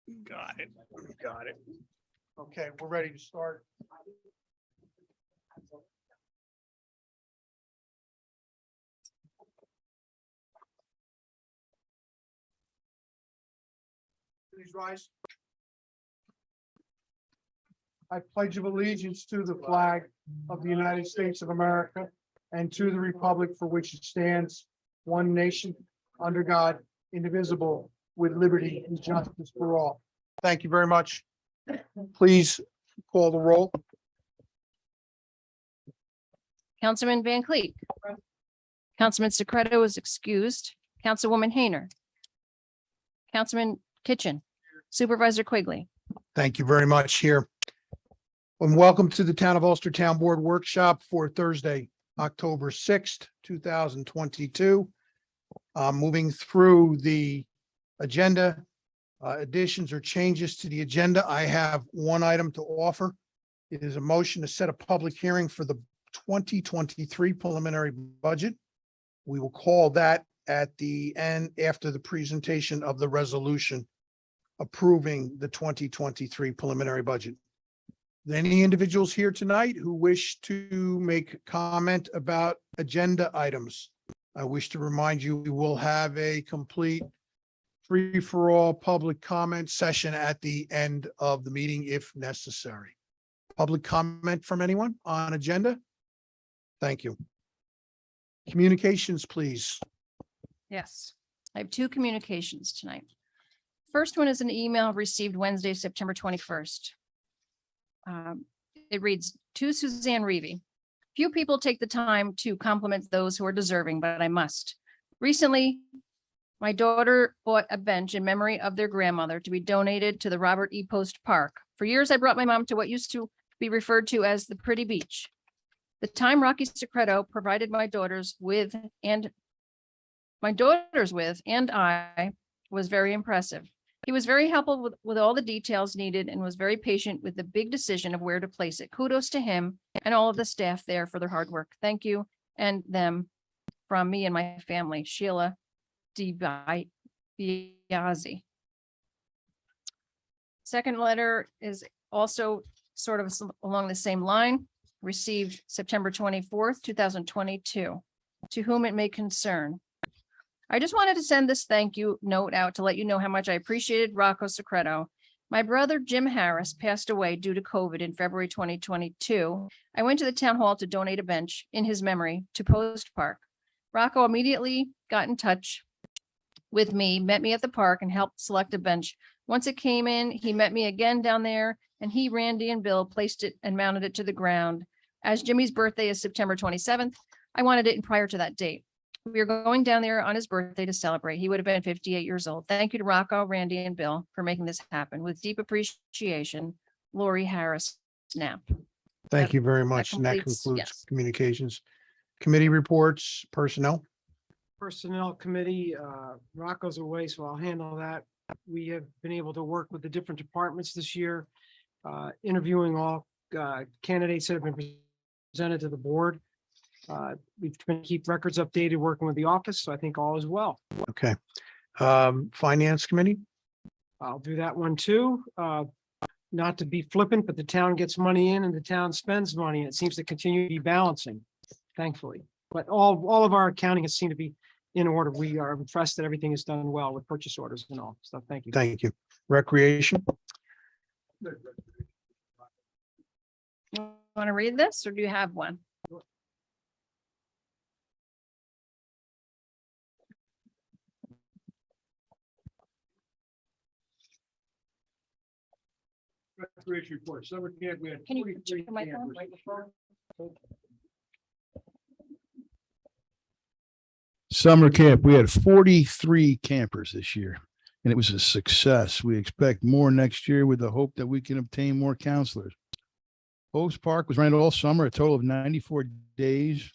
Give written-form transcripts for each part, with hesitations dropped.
Got it. Got it. Okay, we're ready to start. Please rise. I pledge of allegiance to the flag of the United States of America and to the republic for which it stands, one nation, under God, indivisible, with liberty and justice for all. Thank you very much. Please call the roll. Councilman Van Cleek. Councilman Secreto is excused. Councilwoman Hayner. Councilman Kitchen. Supervisor Quigley. Thank you very much here. And welcome to the Town of Ulster Town Board Workshop for Thursday, October 6th, 2022. Moving through the agenda, additions or changes to the agenda, I have one item to offer. It is a motion to set a public hearing for the 2023 preliminary budget. We will call that at the end after the presentation of the resolution approving the 2023 preliminary budget. Any individuals here tonight who wish to make comment about agenda items? I wish to remind you, we will have a complete free-for-all public comment session at the end of the meeting if necessary. Public comment from anyone on agenda? Thank you. Communications, please. Yes, I have two communications tonight. First one is an email received Wednesday, September 21st. It reads, to Suzanne Reevy. Few people take the time to compliment those who are deserving, but I must. Recently, my daughter bought a bench in memory of their grandmother to be donated to the Robert E. Post Park. For years, I brought my mom to what used to be referred to as the Pretty Beach. The time Rocky Secreto provided my daughters with and I was very impressive. He was very helpful with all the details needed and was very patient with the big decision of where to place it. Kudos to him and all of the staff there for their hard work. Thank you and them from me and my family. Sheila DiBiase. Second letter is also sort of along the same line, received September 24th, 2022. To whom it may concern. I just wanted to send this thank you note out to let you know how much I appreciated Rocco Secreto. My brother Jim Harris passed away due to COVID in February 2022. I went to the town hall to donate a bench in his memory to Post Park. Rocco immediately got in touch with me, met me at the park and helped select a bench. Once it came in, he met me again down there and he, Randy and Bill placed it and mounted it to the ground. As Jimmy's birthday is September 27th, I wanted it in prior to that date. We are going down there on his birthday to celebrate. He would have been 58 years old. Thank you to Rocco, Randy, and Bill for making this happen. With deep appreciation, Lori Harris Snap. Thank you very much. And that completes- concludes yes. communications. Committee reports, personnel. Personnel Committee, Rocco's away, so I'll handle that. We have been able to work with the different departments this year, interviewing all candidates that have been presented to the board. We've been keep records updated, working with the office, so I think all is well. Okay. Finance Committee. I'll do that one too. Not to be flippant, but the town gets money in and the town spends money. And it seems to continue to be balancing, thankfully. But all of our accounting has seemed to be in order. We are impressed that everything is done well with purchase orders and all stuff. Thank you. Thank you. Recreation. You want to read this or do you have one? Recreation report. Summer camp, we had Can you 43 check the microphone? campers. Summer camp, we had 43 campers this year and it was a success. We expect more next year with the hope that we can obtain more counselors. Post Park was rented all summer, a total of 94 days.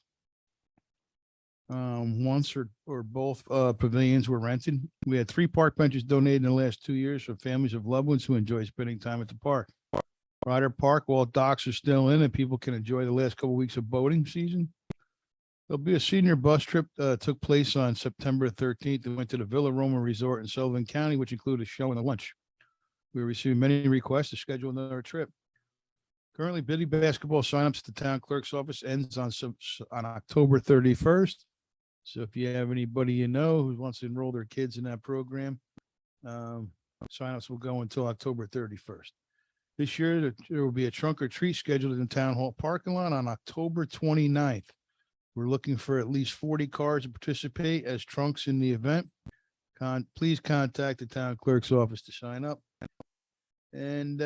Once or both pavilions were rented. We had 3 park benches donated in the last 2 years for families of loved ones who enjoy spending time at the park. Ryder Park, while docks are still in and people can enjoy the last couple of weeks of boating season. There'll be a senior bus trip took place on September 13th. It went to the Villa Roma Resort in Sullivan County, which included a show and a lunch. We received many requests to schedule another trip. Currently, Biddy basketball signups at the town clerk's office ends on October 31st. So if you have anybody you know who wants to enroll their kids in that program, signups will go until October 31st. This year, there will be a trunk or treat scheduled in the town hall parking lot on October 29th. We're looking for at least 40 cars to participate as trunks in the event. Please contact the town clerk's office to sign up. And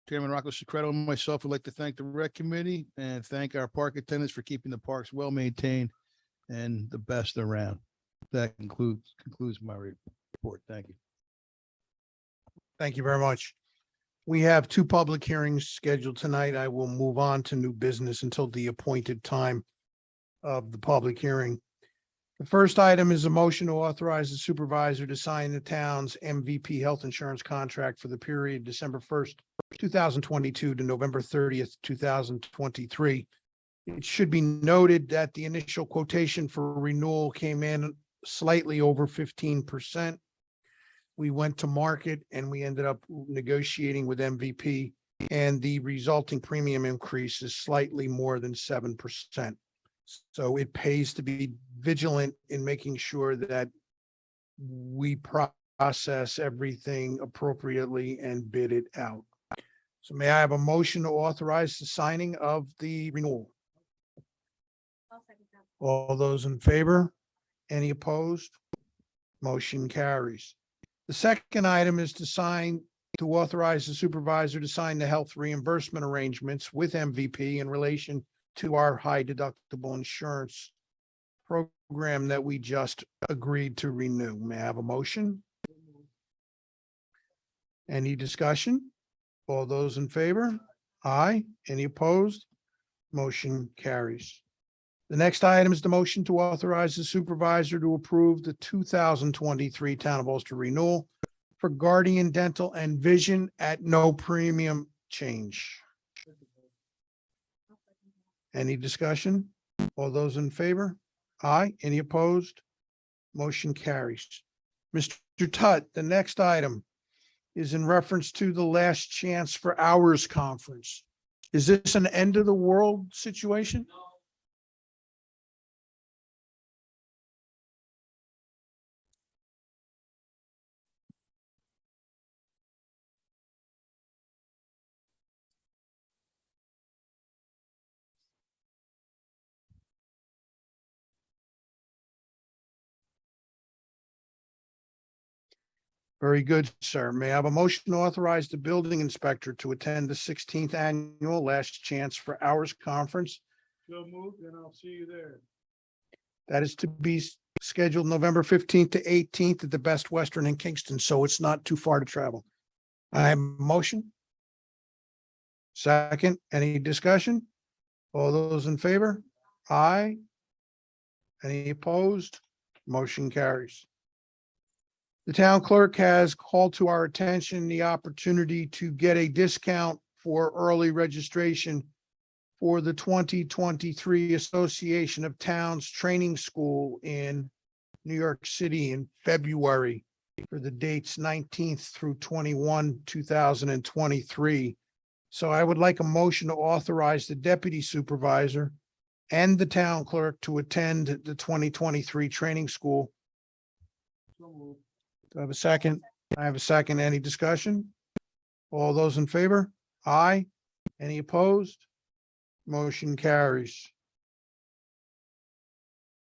Chairman Rocco Secreto and myself would like to thank the rec committee and thank our park attendants for keeping the parks well maintained and the best around. That concludes my report. Thank you. Thank you very much. We have two public hearings scheduled tonight. I will move on to new business until the appointed time of the public hearing. The first item is a motion to authorize the supervisor to sign the town's MVP health insurance contract for the period December 1st, 2022 to November 30th, 2023. It should be noted that the initial quotation for renewal came in slightly over 15%. We went to market and we ended up negotiating with MVP, and the resulting premium increase is slightly more than 7%. So it pays to be vigilant in making sure that we process everything appropriately and bid it out. So may I have a motion to authorize the signing of the renewal? All those in favor? Any opposed? Motion carries. The second item is to authorize the supervisor to sign the health reimbursement arrangements with MVP in relation to our high deductible insurance program that we just agreed to renew. May I have a motion? Any discussion? All those in favor? Aye. Any opposed? Motion carries. The next item is the motion to authorize the supervisor to approve the 2023 Town of Ulster renewal for Guardian Dental and Vision at no premium change. Any discussion? All those in favor? Aye. Any opposed? Motion carries. Mr. Tutt, the next item is in reference to the Last Chance for Hours conference. Is this an end of the world situation? Very good, sir. May I have a motion to authorize the building inspector to attend the 16th annual Last Chance for Hours conference? So moved, and I'll see you there. That is to be scheduled November 15th to 18th at the Best Western in Kingston, so it's not too far to travel. I have a motion. Second, any discussion? All those in favor? Aye. Any opposed? Motion carries. The town clerk has called to our attention the opportunity to get a discount for early registration for the 2023 Association of Towns Training School in New York City in February for the dates 19th through 21, 2023. So I would like a motion to authorize the deputy supervisor and the town clerk to attend the 2023 training school. Do I have a second? I have a second. Any discussion? All those in favor? Aye. Any opposed? Motion carries.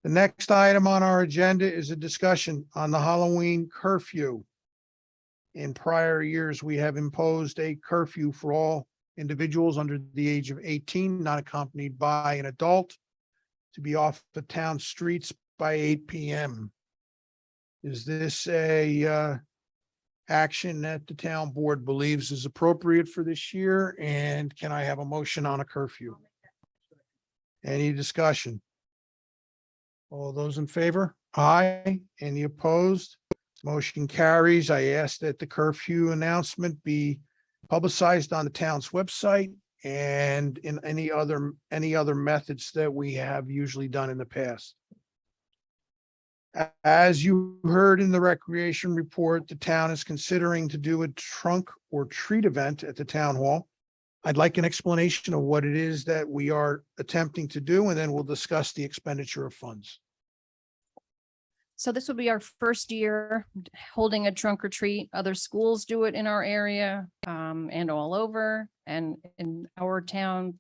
The next item on our agenda is a discussion on the Halloween curfew. In prior years, we have imposed a curfew for all individuals under the age of 18, not accompanied by an adult, to be off the town streets by 8 p.m. Is this a action that the town board believes is appropriate for this year? And can I have a motion on a curfew? Any discussion? All those in favor? Aye. Any opposed? Motion carries. I ask that the curfew announcement be publicized on the town's website and in any other methods that we have usually done in the past. As you heard in the recreation report, the town is considering to do a trunk or treat event at the town hall. I'd like an explanation of what it is that we are attempting to do, and then we'll discuss the expenditure of funds. So this will be our first year holding a trunk or treat. Other schools do it in our area and all over. And in our town,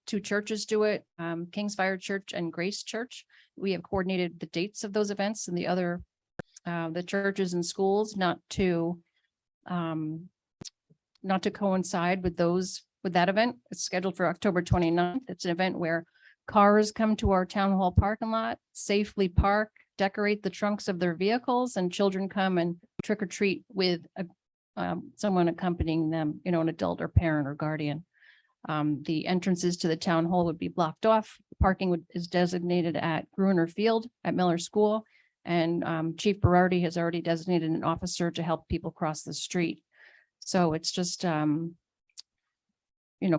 two churches do it, King's Fire Church and Grace Church. We have coordinated the dates of those events and the other the churches and schools not to coincide with that event. It's scheduled for October 29th. It's an event where cars come to our town hall parking lot, safely park, decorate the trunks of their vehicles, and children come and trick or treat with someone accompanying them, an adult or parent or guardian. The entrances to the town hall would be blocked off. Parking is designated at Gruner Field at Miller School. And Chief Berardi has already designated an officer to help people cross the street. So it's just,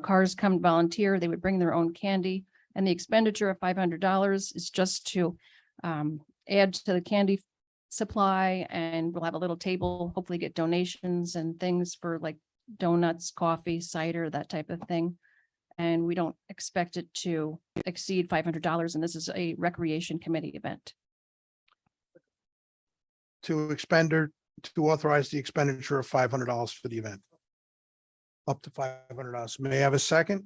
cars come volunteer, they would bring their own candy. And the expenditure of $500 is just to add to the candy supply, and we'll have a little table, hopefully get donations and things for like donuts, coffee, cider, that type of thing. And we don't expect it to exceed $500, and this is a recreation committee event. To authorize the expenditure of $500 for the event. Up to $500. May I have a second?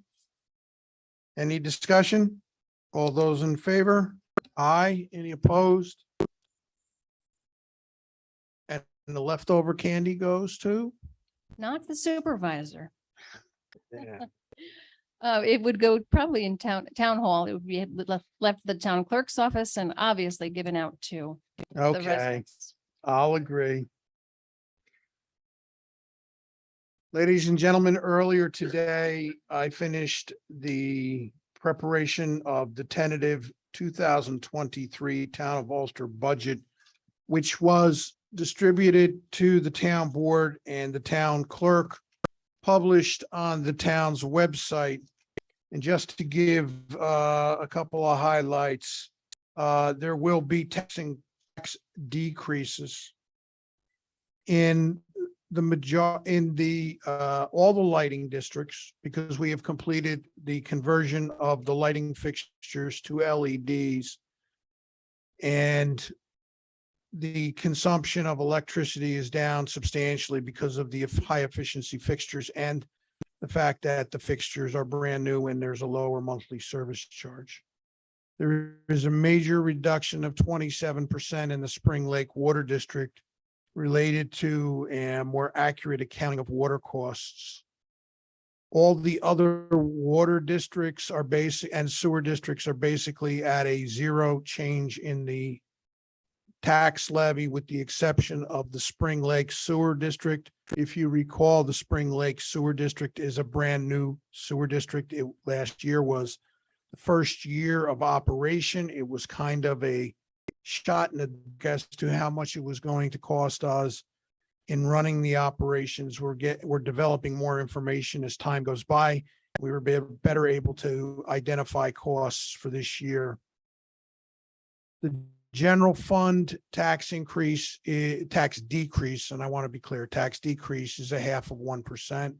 Any discussion? All those in favor? Aye. Any opposed? And the leftover candy goes to? Not the supervisor. Yeah. It would go probably in town hall. It would be left the town clerk's office and obviously given out to the Okay, residents. I'll agree. Ladies and gentlemen, earlier today, I finished the preparation of the tentative 2023 Town of Ulster budget, which was distributed to the town board and the town clerk, published on the town's website. And just to give a couple of highlights, there will be tax decreases in all the lighting districts, because we have completed the conversion of the lighting fixtures to LEDs. And the consumption of electricity is down substantially because of the high efficiency fixtures and the fact that the fixtures are brand new and there's a lower monthly service charge. There is a major reduction of 27% in the Spring Lake Water District related to a more accurate accounting of water costs. All the other water districts are and sewer districts are basically at a zero change in the tax levy, with the exception of the Spring Lake Sewer District. If you recall, the Spring Lake Sewer District is a brand new sewer district. Last year was the first year of operation. It was kind of a shot in the guess to how much it was going to cost us in running the operations. We're developing more information as time goes by. We were better able to identify costs for this year. The general fund tax decrease, and I want to be clear, tax decrease is 0.5%.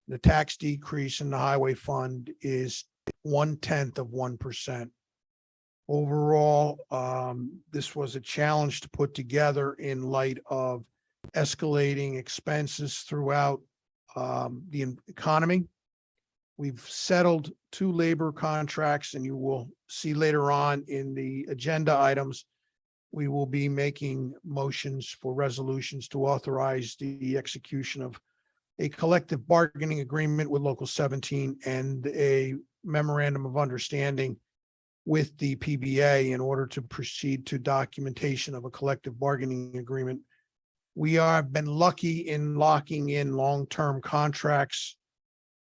The tax decrease in the highway fund is 0.1%. Overall, this was a challenge to put together in light of escalating expenses throughout the economy. We've settled 2 labor contracts, and you will see later on in the agenda items, we will be making motions for resolutions to authorize the execution of a collective bargaining agreement with Local 17 and a memorandum of understanding with the PBA in order to proceed to documentation of a collective bargaining agreement. We have been lucky in locking in long-term contracts.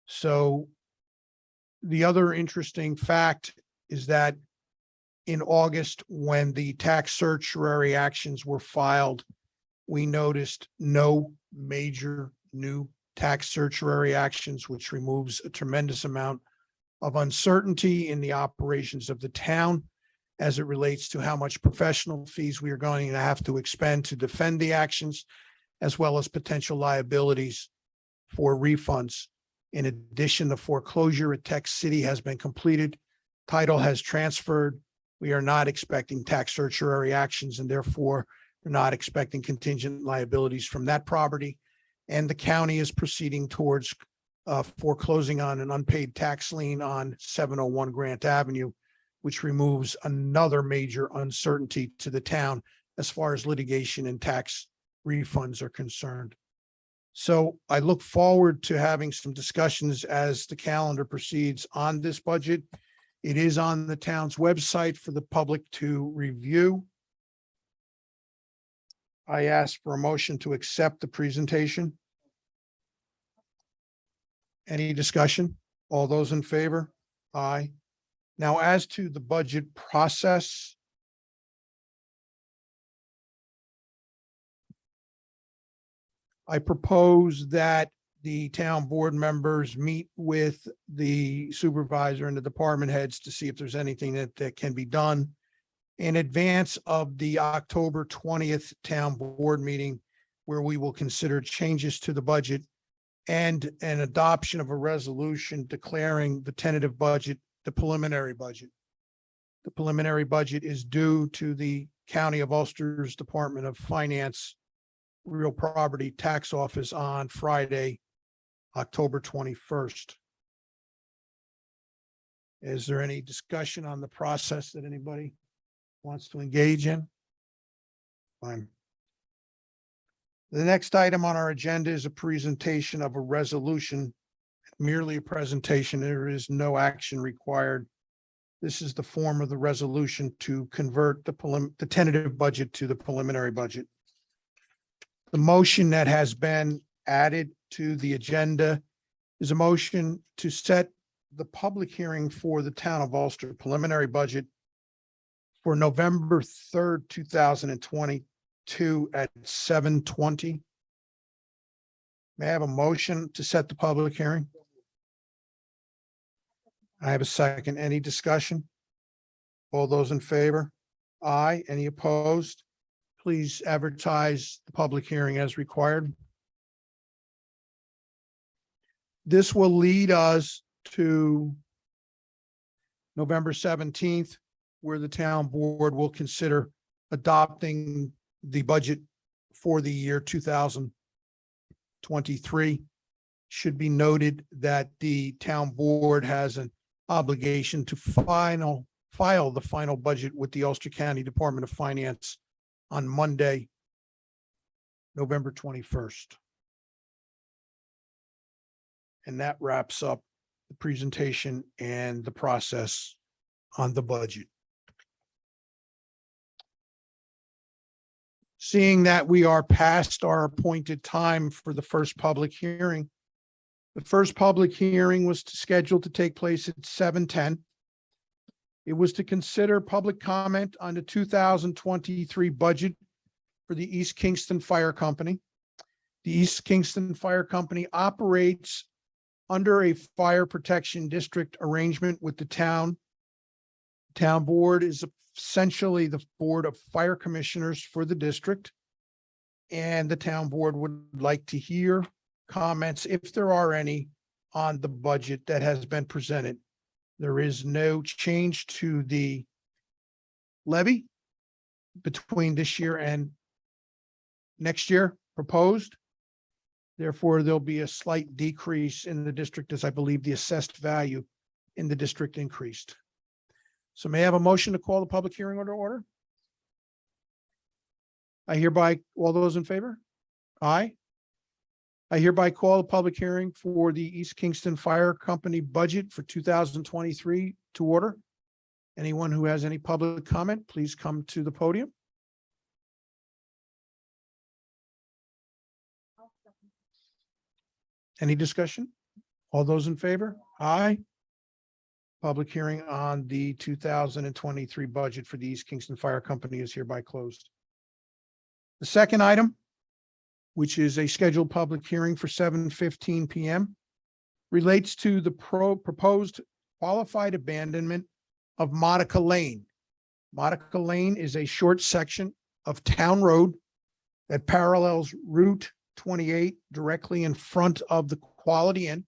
So the other interesting fact is that in August, when the tax certiorari actions were filed, we noticed no major new tax certiorari actions, which removes a tremendous amount of uncertainty in the operations of the town. as it relates to how much professional fees we are going to have to expend to defend the actions, as well as potential liabilities for refunds. In addition, the foreclosure at Tech City has been completed. Title has transferred. We are not expecting tax certiorari actions and therefore we're not expecting contingent liabilities from that property. And the county is proceeding towards foreclosing on an unpaid tax lien on 701 Grant Avenue, which removes another major uncertainty to the town as far as litigation and tax refunds are concerned. So I look forward to having some discussions as the calendar proceeds on this budget. It is on the town's website for the public to review. I ask for a motion to accept the presentation. Any discussion? All those in favor? Aye. Now, as to the budget process, I propose that the town board members meet with the supervisor and the department heads to see if there's anything that can be done in advance of the October 20th town board meeting, where we will consider changes to the budget and an adoption of a resolution declaring the tentative budget, the preliminary budget. The preliminary budget is due to the County of Ulster's Department of Finance Real Property Tax Office on Friday, October 21st. Is there any discussion on the process that anybody wants to engage in? Fine. The next item on our agenda is a presentation of a resolution, merely a presentation. There is no action required. This is the form of the resolution to convert the tentative budget to the preliminary budget. The motion that has been added to the agenda is a motion to set the public hearing for the Town of Ulster preliminary budget for November 3rd, 2022 at 7:20. May I have a motion to set the public hearing? I have a second. Any discussion? All those in favor? Aye. Any opposed? Please advertise the public hearing as required. This will lead us to November 17th, where the town board will consider adopting the budget for the year 2023. Should be noted that the town board has an obligation to file the final budget with the Ulster County Department of Finance on Monday, November 21st. And that wraps up the presentation and the process on the budget. Seeing that we are past our appointed time for the first public hearing, the first public hearing was scheduled to take place at 7:10. It was to consider public comment on the 2023 budget for the East Kingston Fire Company. The East Kingston Fire Company operates under a fire protection district arrangement with the town. Town board is essentially the board of fire commissioners for the district. And the town board would like to hear comments, if there are any, on the budget that has been presented. There is no change to the levy between this year and next year proposed. Therefore, there'll be a slight decrease in the district, as I believe the assessed value in the district increased. So may I have a motion to call the public hearing order? I hereby, all those in favor? Aye. I hereby call the public hearing for the East Kingston Fire Company budget for 2023 to order. Anyone who has any public comment, please come to the podium. Any discussion? All those in favor? Aye. Public hearing on the 2023 budget for the East Kingston Fire Company is hereby closed. The second item, which is a scheduled public hearing for 7:15 PM, relates to the proposed qualified abandonment of Monica Lane. Monica Lane is a short section of town road that parallels Route 28 directly in front of the Quality Inn.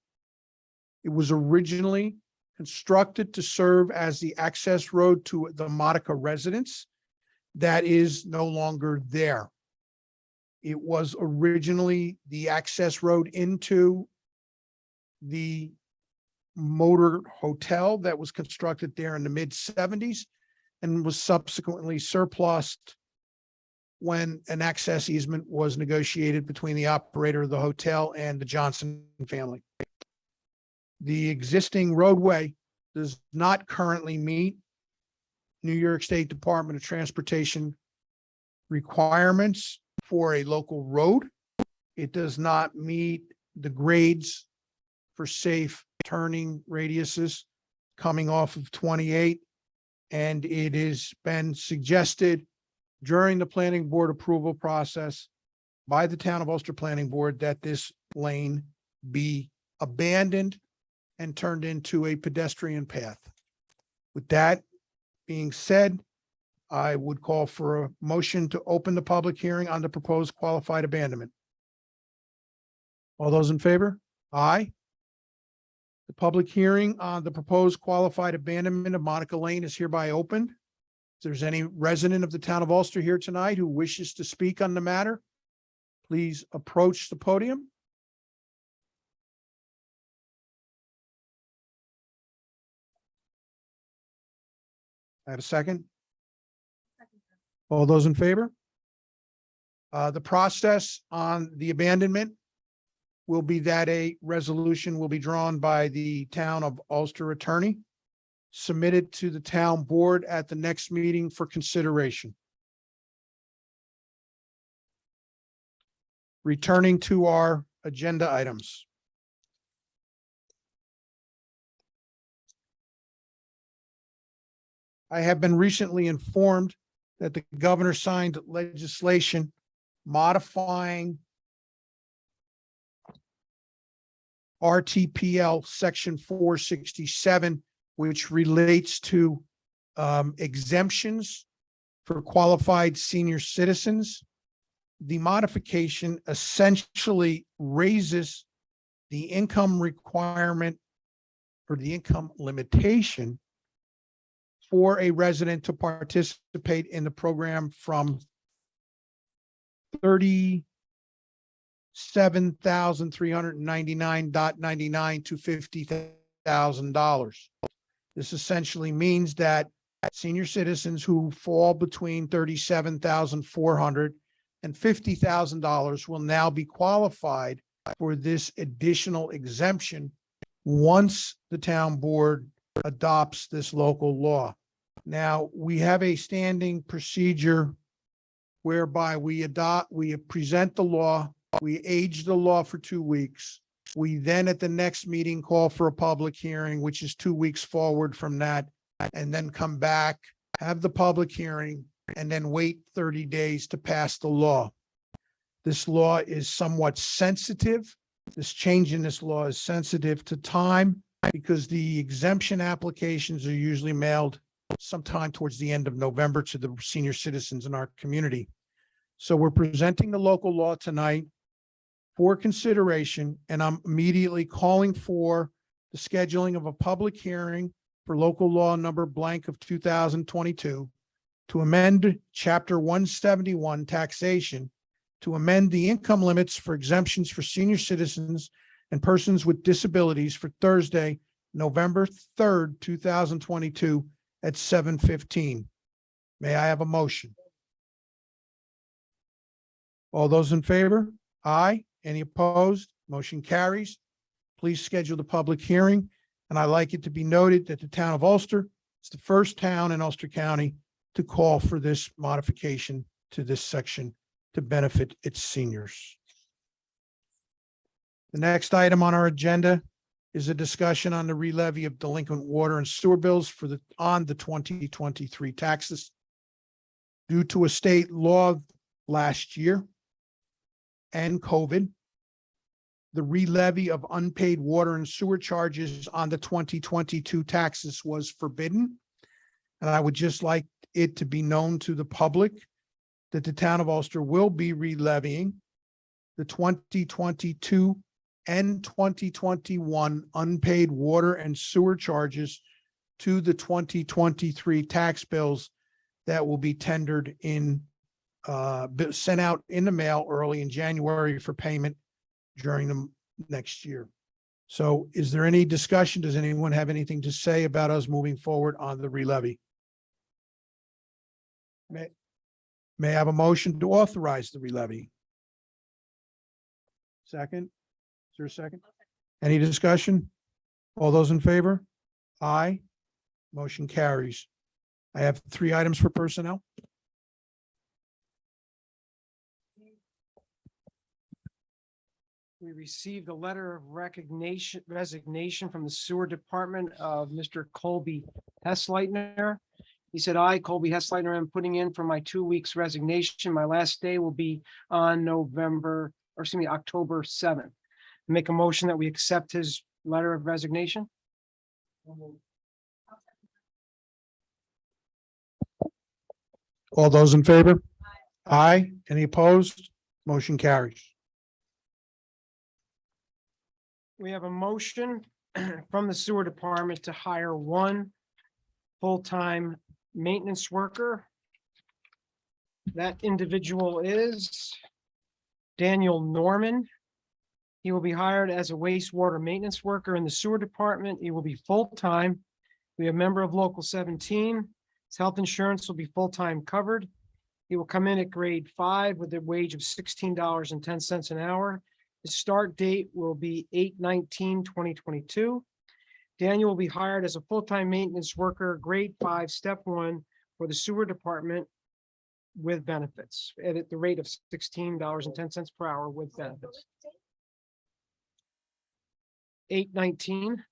It was originally constructed to serve as the access road to the Monica residence. That is no longer there. It was originally the access road into the motor hotel that was constructed there in the mid-70s and was subsequently surplused when an access easement was negotiated between the operator of the hotel and the Johnson family. The existing roadway does not currently meet New York State Department of Transportation requirements for a local road. It does not meet the grades for safe turning radiuses coming off of 28. And it has been suggested during the planning board approval process by the Town of Ulster Planning Board that this lane be abandoned and turned into a pedestrian path. With that being said, I would call for a motion to open the public hearing on the proposed qualified abandonment. All those in favor? Aye. The public hearing on the proposed qualified abandonment of Monica Lane is hereby opened. If there's any resident of the Town of Ulster here tonight who wishes to speak on the matter, please approach the podium. I have a second. All those in favor? The process on the abandonment will be that a resolution will be drawn by the Town of Ulster attorney, submitted to the town board at the next meeting for consideration. Returning to our agenda items. I have been recently informed that the governor signed legislation modifying RTPL Section 467, which relates to exemptions for qualified senior citizens. The modification essentially raises the income requirement or the income limitation for a resident to participate in the program from $37,399.99 to $50,000. This essentially means that senior citizens who fall between $37,400 and $50,000 will now be qualified for this additional exemption once the town board adopts this local law. Now, we have a standing procedure whereby we present the law, we age the law for 2 weeks. We then at the next meeting call for a public hearing, which is 2 weeks forward from that, and then come back, have the public hearing, and then wait 30 days to pass the law. This law is somewhat sensitive. This change in this law is sensitive to time because the exemption applications are usually mailed sometime towards the end of November to the senior citizens in our community. So we're presenting the local law tonight for consideration, and I'm immediately calling for the scheduling of a public hearing for local law number blank of 2022 to amend Chapter 171 taxation to amend the income limits for exemptions for senior citizens and persons with disabilities for Thursday, November 3rd, 2022 at 7:15. May I have a motion? All those in favor? Aye. Any opposed? Motion carries. Please schedule the public hearing. And I'd like it to be noted that the Town of Ulster is the first town in Ulster County to call for this modification to this section to benefit its seniors. The next item on our agenda is a discussion on the re-levy of delinquent water and sewer bills for the 2023 taxes. Due to a state law last year and COVID, the re-levy of unpaid water and sewer charges on the 2022 taxes was forbidden. And I would just like it to be known to the public that the town of Ulster will be re-levying the 2022 and 2021 unpaid water and sewer charges to the 2023 tax bills that will be tendered in, sent out in the mail early in January for payment during the next year. So is there any discussion? Does anyone have anything to say about us moving forward on the re-levy? May I have a motion to authorize the re-levy? Second? Is there a second? Any discussion? All those in favor? Aye. Motion carries. I have 3 items for personnel. We received a letter of resignation from the sewer department of Mr. Colby Hessleitner. He said, I, Colby Hessleitner, am putting in for my 2 weeks resignation. My last day will be on October 7th. Make a motion that we accept his letter of resignation. All those in favor? Aye. Any opposed? Motion carries. We have a motion from the sewer department to hire 1 full-time maintenance worker. That individual is Daniel Norman. He will be hired as a wastewater maintenance worker in the sewer department. He will be full-time. Be a member of Local 17. His health insurance will be full-time covered. He will come in at grade 5 with a wage of $16.10 an hour. The start date will be 8/19/2022. Daniel will be hired as a full-time maintenance worker, grade 5, step 1 for the sewer department with benefits at the rate of $16.10 per hour with benefits. 8/19.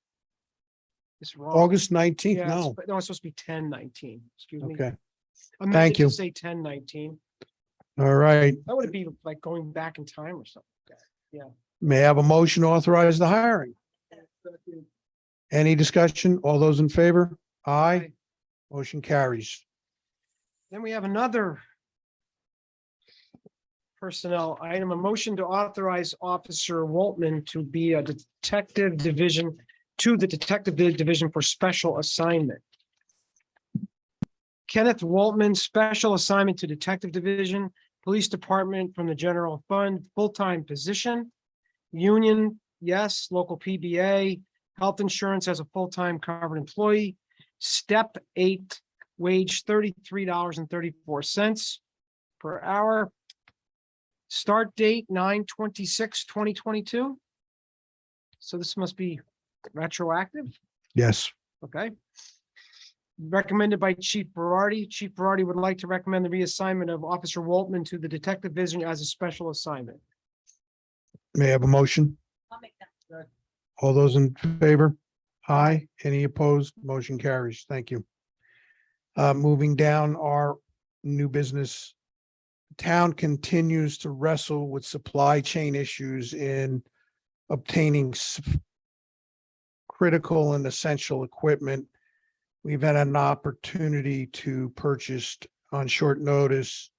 It's wrong. August 19th? Yeah, No. no, it's supposed to be 10/19. Excuse me. Okay. I meant Thank to you. say 10/19. All right. That would be like going back in time or something. May I have a motion to authorize the hiring? Any discussion? All those in favor? Aye. Motion carries. Then we have another personnel item, a motion to authorize Officer Waltman to be a detective division to the detective division for special assignment. Kenneth Waltman, special assignment to detective division, police department from the general fund, full-time position. Union, yes. Local PBA, health insurance as a full-time covered employee. Step 8, wage $33.34 per hour. Start date 9/26/2022. So this must be retroactive, Yes. okay? Recommended by Chief Berardi. Chief Berardi would like to recommend the reassignment of Officer Waltman to the detective division as a special assignment. May I have a motion? I'll make that. All those in favor? Aye. Any opposed? Motion carries. Thank you. Moving down our new business. Town continues to wrestle with supply chain issues in obtaining critical and essential equipment. We've had an opportunity to purchase on short notice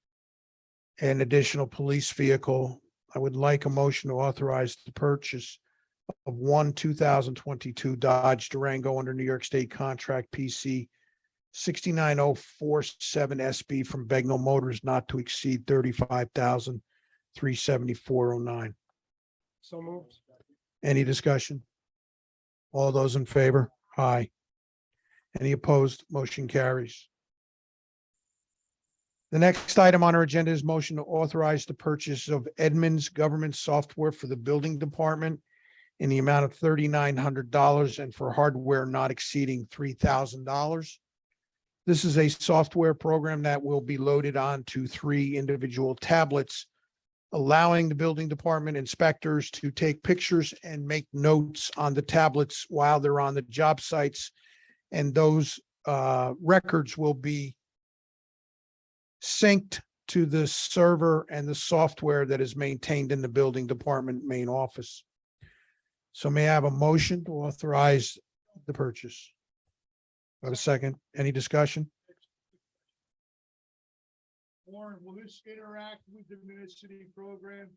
an additional police vehicle. I would like a motion to authorize the purchase of 2022 Dodge Durango under New York State Contract PC 69047 SB from Bagnell Motors not to exceed $35,374.09. So moved. Any discussion? All those in favor? Aye. Any opposed? Motion carries. The next item on our agenda is motion to authorize the purchase of Edmunds government software for the building department in the amount of $3,900 and for hardware not exceeding $3,000. This is a software program that will be loaded onto 3 individual tablets, allowing the building department inspectors to take pictures and make notes on the tablets while they're on the job sites. And those records will be synced to the server and the software that is maintained in the building department main office. So may I have a motion to authorize the purchase? I have a second. Any discussion? Warren, will this interact with the municipal program?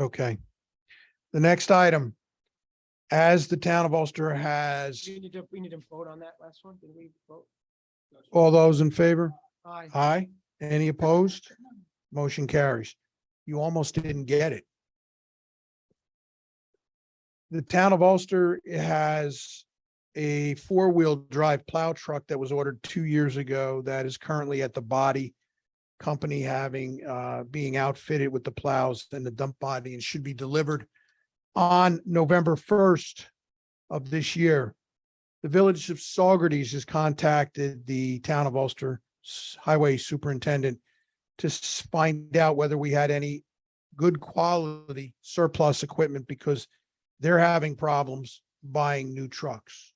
Okay. The next item, as the town of Ulster has, We need to vote on that last one. Did we vote? all those in favor? Aye. Aye. Any opposed? Motion carries. You almost didn't get it. The town of Ulster has a four-wheel drive plow truck that was ordered 2 years ago that is currently at the body company having, being outfitted with the plows and the dump body and should be delivered on November 1st of this year. The Village of Saugerties has contacted the town of Ulster Highway Superintendent to find out whether we had any good quality surplus equipment because they're having problems buying new trucks.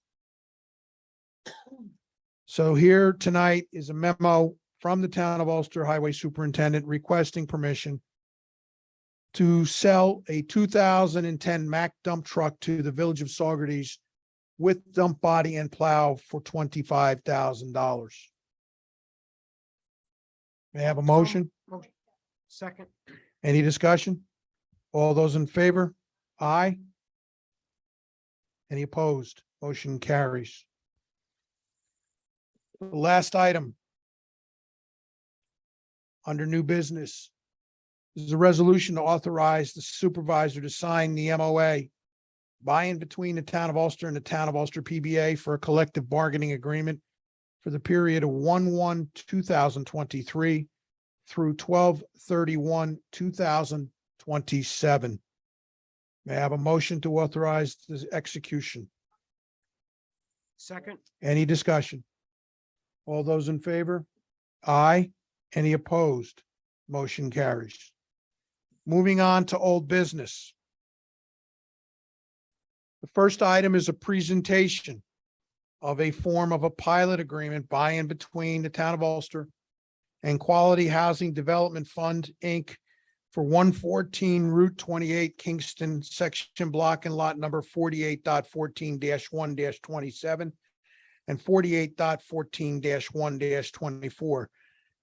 So here tonight is a memo from the town of Ulster Highway Superintendent requesting permission to sell a 2010 Mack dump truck to the Village of Saugerties with dump body and plow for $25,000. May I have a motion? Second. Any discussion? All those in favor? Aye. Any opposed? Motion carries. The last item under new business is a resolution to authorize the supervisor to sign the MOA by and between the town of Ulster and the town of Ulster PBA for a collective bargaining agreement for the period of 1/1/2023 through 12/31/2027. May I have a motion to authorize the execution? Second. Any discussion? All those in favor? Aye. Any opposed? Motion carries. Moving on to old business. The first item is a presentation of a form of a pilot agreement by and between the town of Ulster and Quality Housing Development Fund, Inc. for 114 Route 28 Kingston, section block and lot number 48.14-1-27 and 48.14-1-24.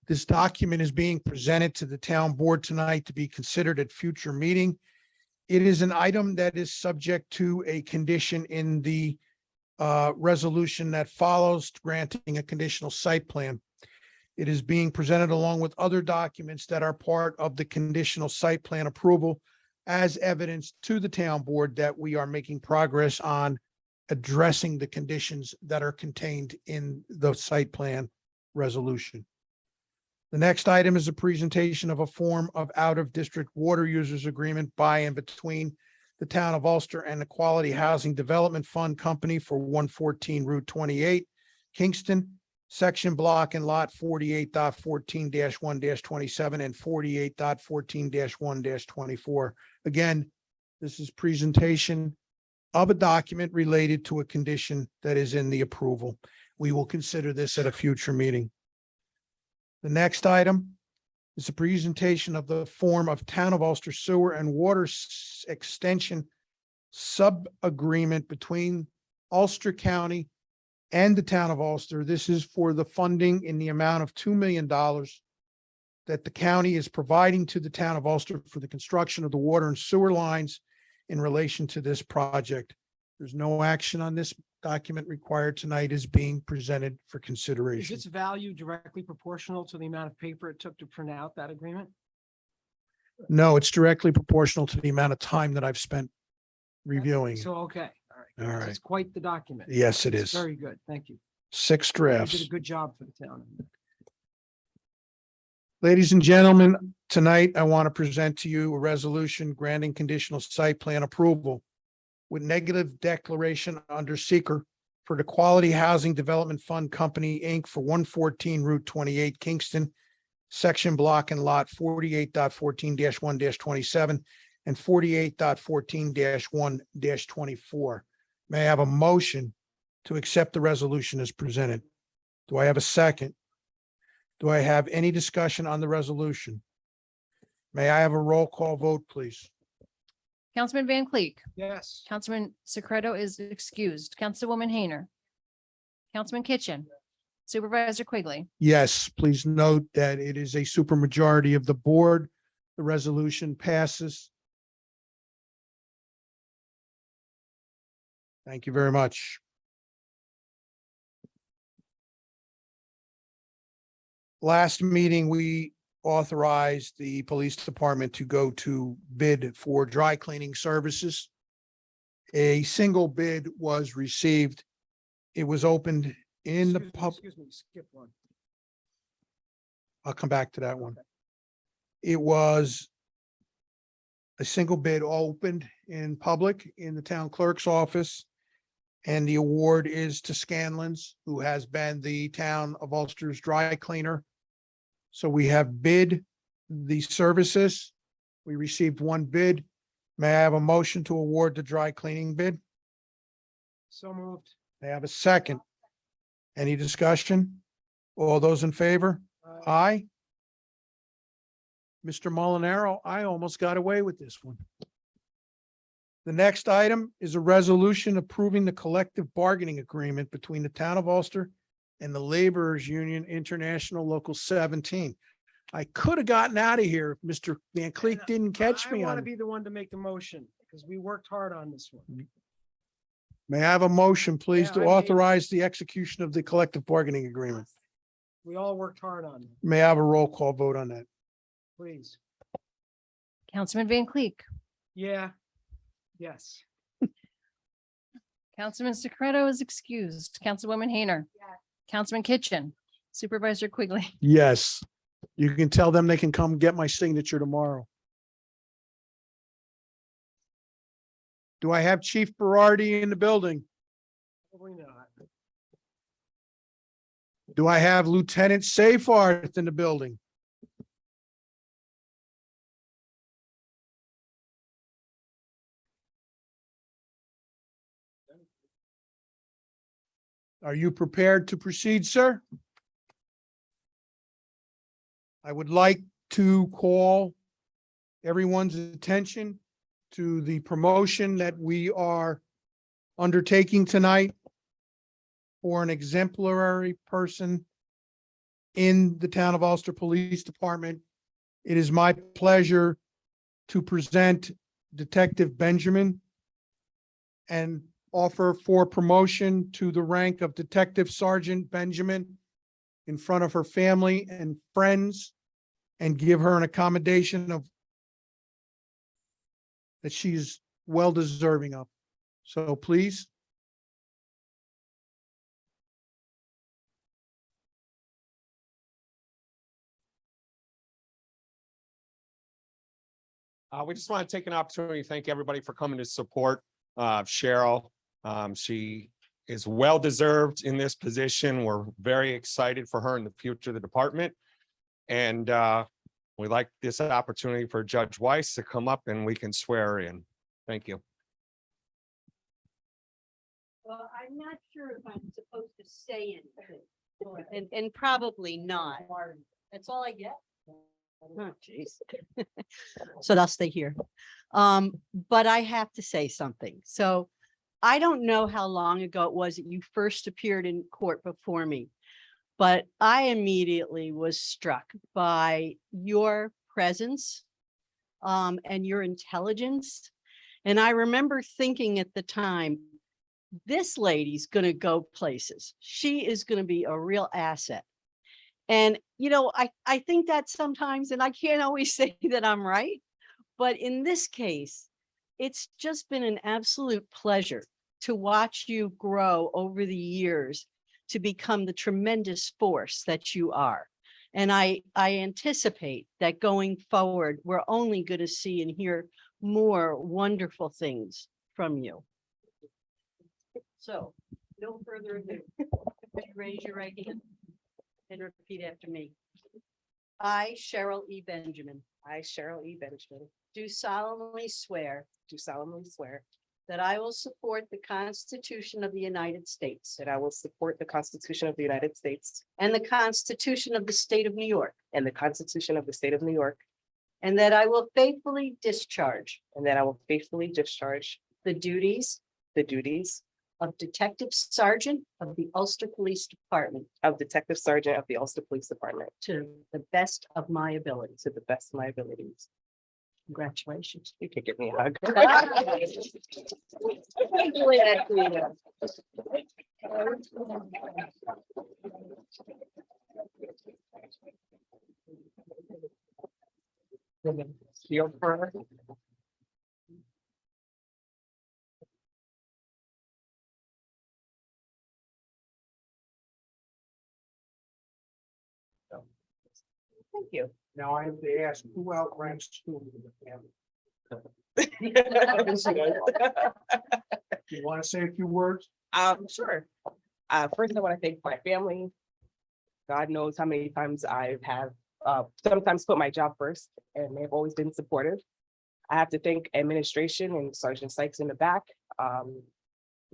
This document is being presented to the town board tonight to be considered at future meeting. It is an item that is subject to a condition in the resolution that follows granting a conditional site plan. It is being presented along with other documents that are part of the conditional site plan approval as evidence to the town board that we are making progress on addressing the conditions that are contained in the site plan resolution. The next item is a presentation of a form of out-of-district water users agreement by and between the town of Ulster and the Quality Housing Development Fund Company for 114 Route 28, Kingston, section block and lot 48.14-1-27 and 48.14-1-24. Again, this is presentation of a document related to a condition that is in the approval. We will consider this at a future meeting. The next item is a presentation of the form of Town of Ulster Sewer and Water Extension Sub-Agreement between Ulster County and the Town of Ulster. This is for the funding in the amount of $2 million that the county is providing to the Town of Ulster for the construction of the water and sewer lines in relation to this project. There's no action on this document required tonight, is being presented for Is consideration. its value directly proportional to the amount of paper it took to print out that agreement? No, it's directly proportional to the amount of time that I've spent reviewing. it. So, okay, all right. All right. It's quite the document. Yes, it It's is. very good. Thank you. 6 You drafts. did a good job for the town. Ladies and gentlemen, tonight I want to present to you a resolution granting conditional site plan approval with negative declaration under seeker for the Quality Housing Development Fund Company, Inc. for 114 Route 28 Kingston, section block and lot 48.14-1-27 and 48.14-1-24. May I have a motion to accept the resolution as presented. Do I have a second? Do I have any discussion on the resolution? May I have a roll call vote, please? Councilman Van Cleek, Yes. Councilman Secreto is excused. Councilwoman Hayner. Councilman Kitchen, Supervisor Quigley. Yes, please note that it is a supermajority of the board. The resolution passes. Thank you very much. Last meeting, we authorized the police department to go to bid for dry cleaning services. A single bid was received. It was opened in the pub. Excuse me, skip one. I'll come back to that one. It was a single bid opened in public in the town clerk's office. And the award is to Scanlon's, who has been the town of Ulster's dry cleaner. So we have bid the services. We received one bid. May I have a motion to award the dry cleaning bid? So moved. May I have a second? Any discussion? All those in favor? Aye. Mr. Molinaro, I almost got away with this one. The next item is a resolution approving the collective bargaining agreement between the town of Ulster and the Laborers Union International Local 17. I could have gotten out of here if Mr. Van Cleek didn't catch me I want to on. be the one to make the motion because we worked hard on this one. May I have a motion, please, Yeah, to I made it. authorize the execution of the collective bargaining agreement? We all worked hard on it, May I have a roll call vote on that? please. Councilman Van Cleek, Yeah. Yes. Councilman Secreto is excused. Councilwoman Hayner. Councilman Kitchen, Supervisor Quigley. Yes. You can tell them they can come get my signature tomorrow. Do I have Chief Berardi in the building? Probably not. Do I have Lieutenant Seyfarth in the building? Are you prepared to proceed, sir? I would like to call everyone's attention to the promotion that we are undertaking tonight for an exemplary person in the town of Ulster Police Department. It is my pleasure to present Detective Benjamin and offer for promotion to the rank of Detective Sergeant Benjamin in front of her family and friends, and give her an accommodation of that she is well deserving of. So please. We just want to take an opportunity to thank everybody for coming to support Cheryl. She is well deserved in this position. We're very excited for her in the future of the department. And we like this opportunity for Judge Weiss to come up and we can swear her in. Thank you. Well, I'm not sure if I'm supposed to say anything, and probably not. That's all I get. Oh, jeez. So I'll stay here. But I have to say something. So I don't know how long ago it was that you first appeared in court before me, but I immediately was struck by your presence, and your intelligence. And I remember thinking at the time, this lady's going to go places. She is going to be a real asset. And, you know, I think that sometimes, and I can't always say that I'm right, but in this case, it's just been an absolute pleasure to watch you grow over the years to become the tremendous force that you are. And I anticipate that going forward, we're only going to see and hear more wonderful things from you. So, no further ado. Raise your right hand and repeat after me. I, Cheryl E. Benjamin. I, Cheryl E. Benjamin. Do solemnly swear. Do solemnly swear. that I will support the Constitution of the United States that I will support the Constitution of the United States and the Constitution of the State of New York, and the Constitution of the State of New York, and that I will faithfully discharge and that I will faithfully discharge the duties the duties of Detective Sergeant of the Ulster Police Department of Detective Sergeant of the Ulster Police Department to the best of my ability. to the best of my abilities. Congratulations. You can give me a hug. Shield for her. Thank you. Now I have to ask, who outranks who in the family? You want to say a few words? Sure. First, I want to thank my family. God knows how many times I have sometimes put my job first, and they've always been supportive. I have to thank administration and Sergeant Sykes in the back. You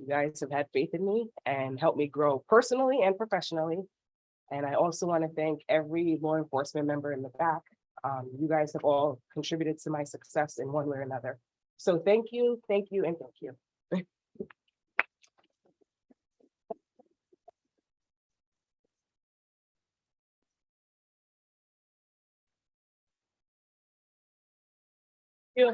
guys have had faith in me and helped me grow personally and professionally. And I also want to thank every law enforcement member in the back. You guys have all contributed to my success in one way or another. So thank you, and thank you. Yeah.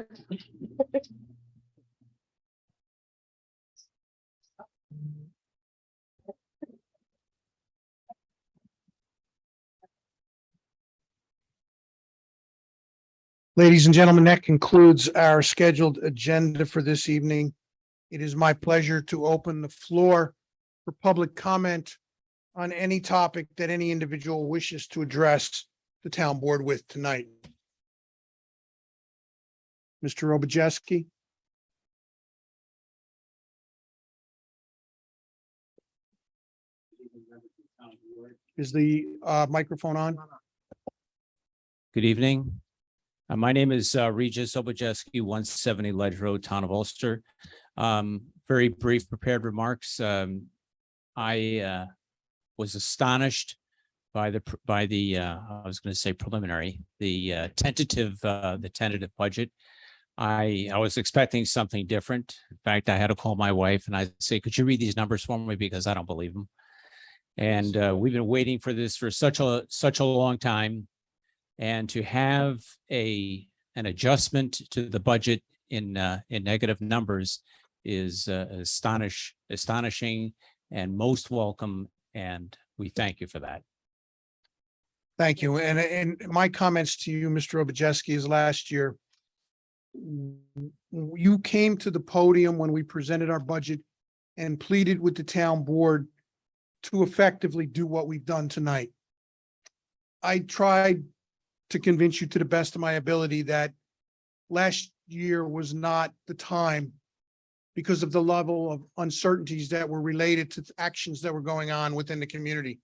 Ladies and gentlemen, that concludes our scheduled agenda for this evening. It is my pleasure to open the floor for public comment on any topic that any individual wishes to address the town board with tonight. Mr. Robicheski? Is the microphone on? Good evening. My name is Regis Obajeski, 170 Ledge Road, Town of Ulster. Very brief prepared remarks. I was astonished by the I was going to say preliminary, the tentative budget. I was expecting something different. In fact, I had to call my wife and I say, could you read these numbers for me? Because I don't believe them. And we've been waiting for this for such a long time. And to have an adjustment to the budget in negative numbers is astonishing and most welcome. And we thank you for that. Thank you. And my comments to you, Mr. Obajeski, is last year, you came to the podium when we presented our budget and pleaded with the town board to effectively do what we've done tonight. I tried to convince you to the best of my ability that last year was not the time because of the level of uncertainties that were related to actions that were going on within the community.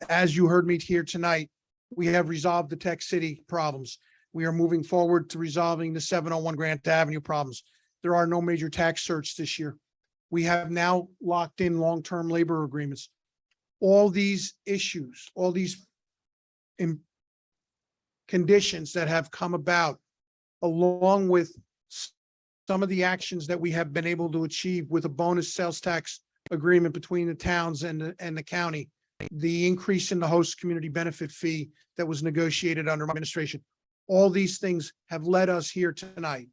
As you heard me here tonight, we have resolved the Tech City problems. We are moving forward to resolving the 701 Grant Avenue problems. There are no major tax certs this year. We have now locked in long-term labor agreements. All these issues, all these conditions that have come about, along with some of the actions that we have been able to achieve with a bonus sales tax agreement between the towns and the county, the increase in the host community benefit fee that was negotiated under my administration. All these things have led us here tonight.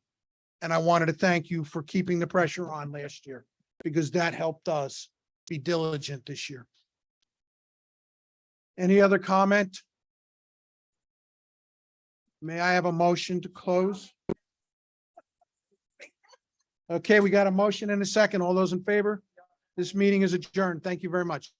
And I wanted to thank you for keeping the pressure on last year, because that helped us be diligent this year. Any other comment? May I have a motion to close? Okay, we got a motion and a second. All those in favor? This meeting is adjourned. Thank you very much.